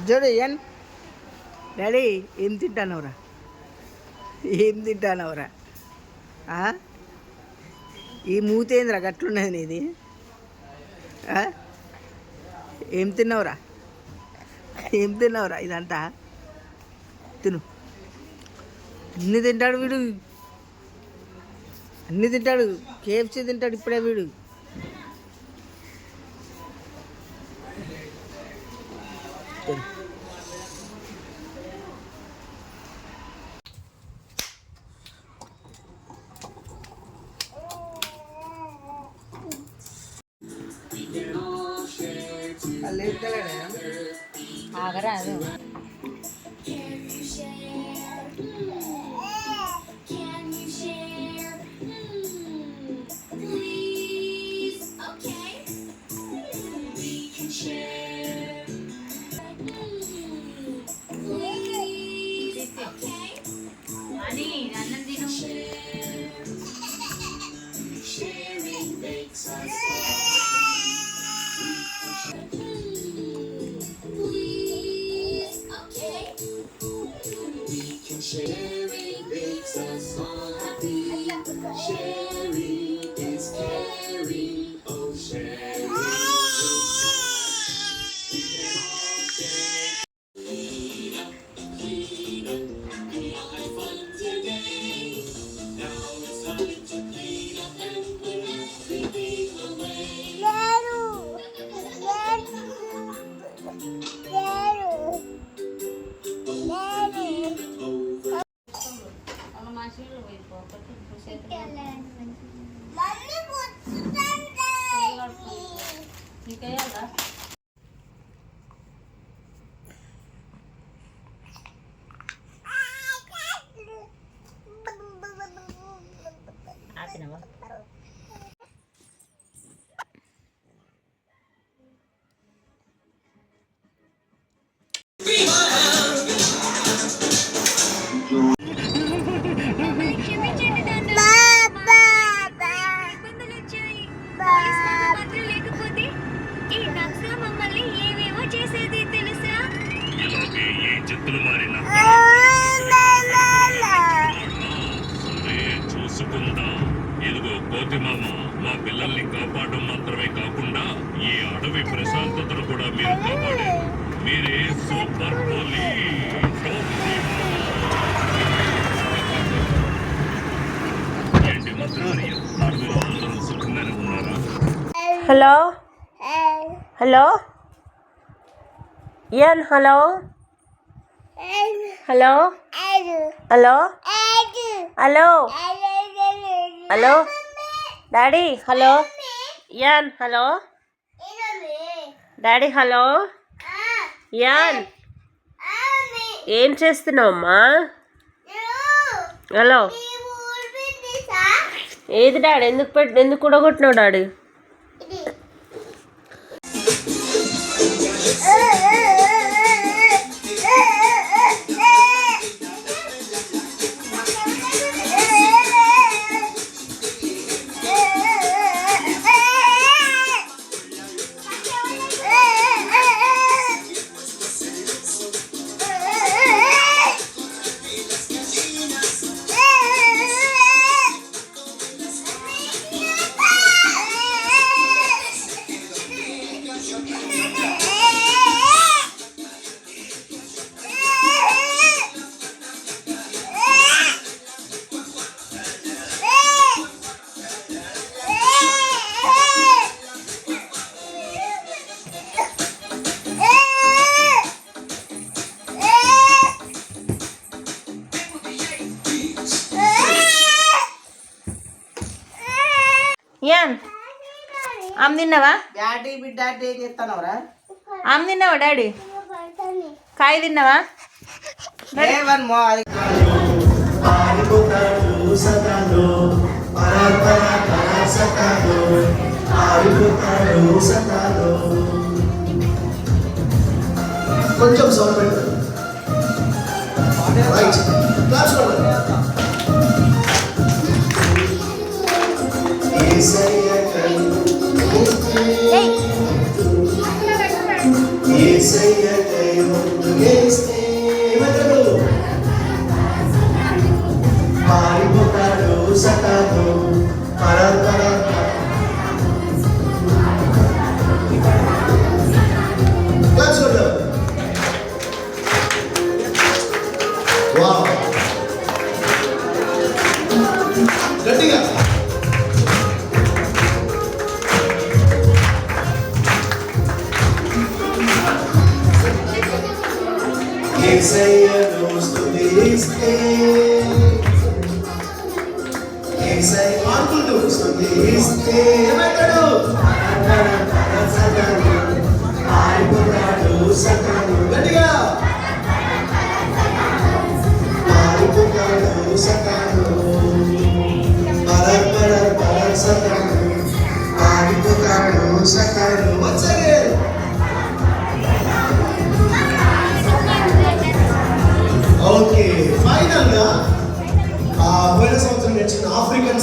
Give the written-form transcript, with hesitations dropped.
చూడు ఏం డాడీ ఏం తింటానవరా ఈ మూతేంద్రా గట్లున్నది నీది ఏం తిన్నావురా ఇదంతా తిను అన్నీ తింటాడు వీడు అన్నీ తింటాడు కేఎఫ్సీ తింటాడు ఇప్పుడే వీడు ఆగరా అది Sharing makes us all happy. Sharing is caring. Oh, sharing. We can all share. Clean up. We all had fun today. Now it's time to clean up and put everything away. మా పిల్లల్ని కాపాడడం మాత్రమే కాకుండా ఈ అడవి ప్రశాంతతను కూడా మీరు కాపాడారు. మీరే సూపర్ ఏంటి మంత్రి అడవిలో అందరూ సుఖంగానే ఉన్నారా? హలో హలో ఏన్ hello hello hello hello hello daddy hello యాన్ హలో డాడీ హలో యాన్ ఏం చేస్తున్నావమ్మా? హలో ఏది డాడీ ఎందుకు కూడగొట్టినావు డాడీ? యాన్ ఆమె తిన్నావా? డాడీ బిడ్డ ఏం చేస్తానవరా? ఆమె తిన్నావా డాడీ? కాయ తిన్నావా? కొంచెం సౌండ్ పెట్టండి. రైట్ క్లాస్ యేసయ్యకై ముందుకేస్తే ఏమంటాడు? పారిపోతాడు సతాను పరపర. క్లాప్స్ కొట్టు. వావ్, గట్టిగా. యేసయ్యను స్తుతిస్తే, యేసయ్య మార్కులు స్తుతిస్తే ఏమంటాడు? పారిపోతాడు సతాను. గట్టిగా పారిపోతాడు సతాను పర సతాను. పారిపోతాడు Satan. Once again. Okay, final గా పోయిన సంవత్సరం నేర్చుకున్న ఆఫ్రికన్